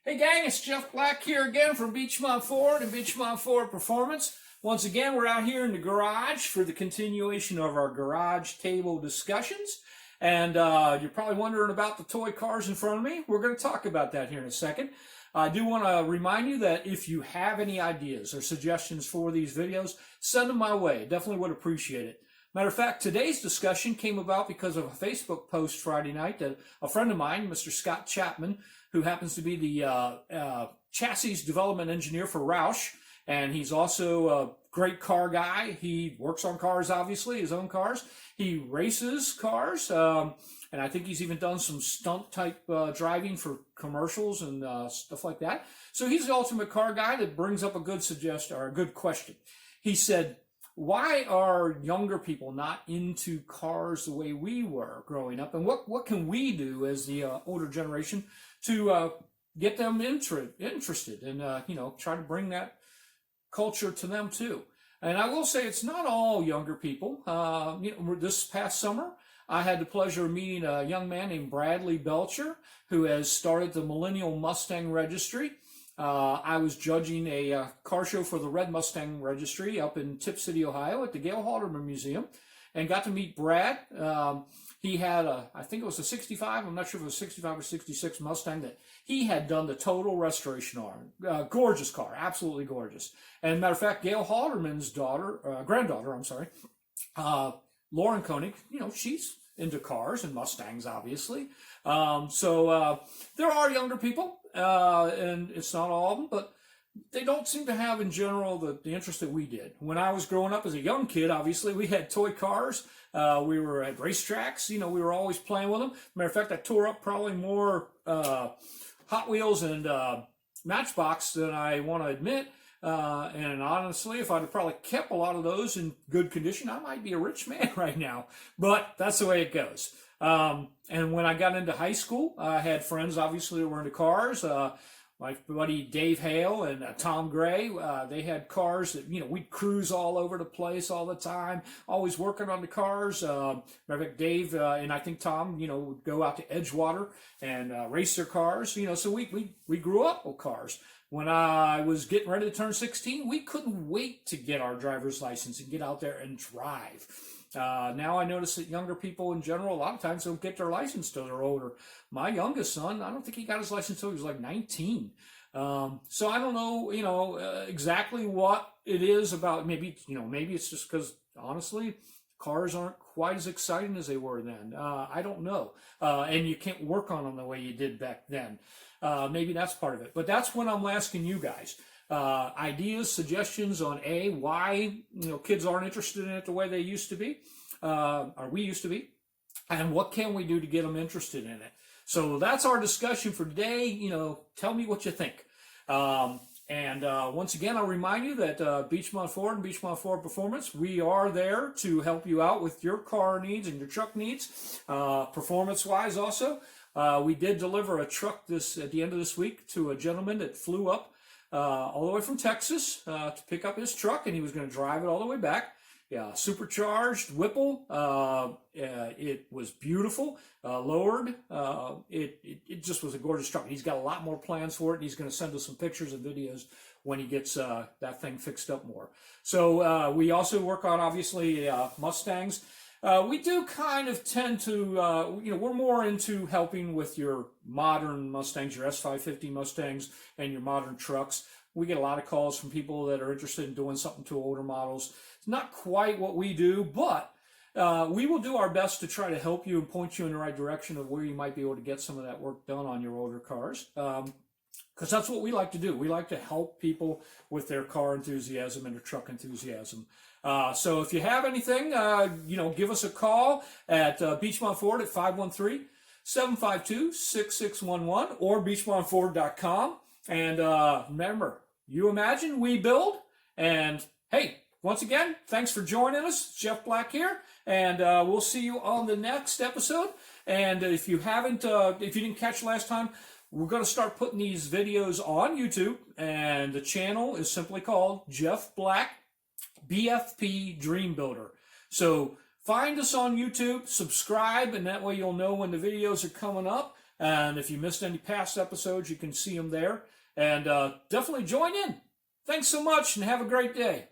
Hey gang, it's Jeff Black here again from Beachmont Ford and Beachmont Ford Performance. Once again, we're out here in the garage for the continuation of our garage table discussions. And you're probably wondering about the toy cars in front of me. We're going to talk about that here in a second. I do want to remind you that if you have any ideas or suggestions for these videos, send them my way. Definitely would appreciate it. Matter of fact, today's discussion came about because of a Facebook post Friday night that a friend of mine, Mr. Scott Chapman, who happens to be the chassis development engineer for Roush, and he's also a great car guy. He works on cars, obviously, his own cars. He races cars, and I think he's even done some stunt-type driving for commercials and stuff like that. So he's the ultimate car guy that brings up a good suggestion or a good question. He said, why are younger people not into cars the way we were growing up? And what can we do as the older generation to get them interested and, try to bring that culture to them too? And I will say it's not all younger people. This past summer, I had the pleasure of meeting a young man named Bradley Belcher, who has started the Millennial Mustang Registry. I was judging a car show for the Red Mustang Registry up in Tip City, Ohio at the Gail Halderman Museum, and got to meet Brad. He had I think it was a 65, I'm not sure if it was 65 or 66 Mustang that he had done the total restoration on. Gorgeous car, absolutely gorgeous. And matter of fact, Gail Halderman's granddaughter, Lauren Koenig, she's into cars and Mustangs, obviously. So there are younger people, and it's not all of them, but they don't seem to have, in general, the interest that we did. When I was growing up as a young kid, obviously, we had toy cars. We were at racetracks. We were always playing with them. Matter of fact, I tore up probably more Hot Wheels and Matchbox than I want to admit. And honestly, if I'd have probably kept a lot of those in good condition, I might be a rich man right now. But that's the way it goes. And when I got into high school, I had friends, obviously, that were into cars. My buddy Dave Hale and Tom Gray, they had cars that, we'd cruise all over the place all the time, always working on the cars. Matter of fact, Dave and I think Tom, would go out to Edgewater and race their cars. So we grew up with cars. When I was getting ready to turn 16, we couldn't wait to get our driver's license and get out there and drive. Now I notice that younger people in general, a lot of times don't get their license till they're older. My youngest son, I don't think he got his license till he was like 19. So I don't know, exactly what it is about. Maybe it's just because, honestly, cars aren't quite as exciting as they were then. I don't know. And you can't work on them the way you did back then. Maybe that's part of it. But that's what I'm asking you guys. Ideas, suggestions on why kids aren't interested in it the way they used to be, or we used to be, and what can we do to get them interested in it. So that's our discussion for today. Tell me what you think. And once again, I'll remind you that Beachmont Ford and Beachmont Ford Performance, we are there to help you out with your car needs and your truck needs, performance-wise also. We did deliver a truck at the end of this week to a gentleman that flew up all the way from Texas to pick up his truck, and he was going to drive it all the way back. Yeah, supercharged Whipple. It was beautiful, lowered. It just was a gorgeous truck. He's got a lot more plans for it, and he's going to send us some pictures and videos when he gets that thing fixed up more. So we also work on, obviously, Mustangs. We do kind of tend to, we're more into helping with your modern Mustangs, your S550 Mustangs, and your modern trucks. We get a lot of calls from people that are interested in doing something to older models. It's not quite what we do, but we will do our best to try to help you and point you in the right direction of where you might be able to get some of that work done on your older cars. Because that's what we like to do. We like to help people with their car enthusiasm and their truck enthusiasm. So if you have anything, give us a call at Beachmont Ford at 513-752-6611 or beachmontford.com. And remember, you imagine, we build. And hey, once again, thanks for joining us. Jeff Black here, and we'll see you on the next episode. And if you didn't catch last time, we're going to start putting these videos on YouTube, and the channel is simply called Jeff Black BFP Dream Builder. So find us on YouTube, subscribe, and that way you'll know when the videos are coming up. And if you missed any past episodes, you can see them there. And definitely join in. Thanks so much and have a great day.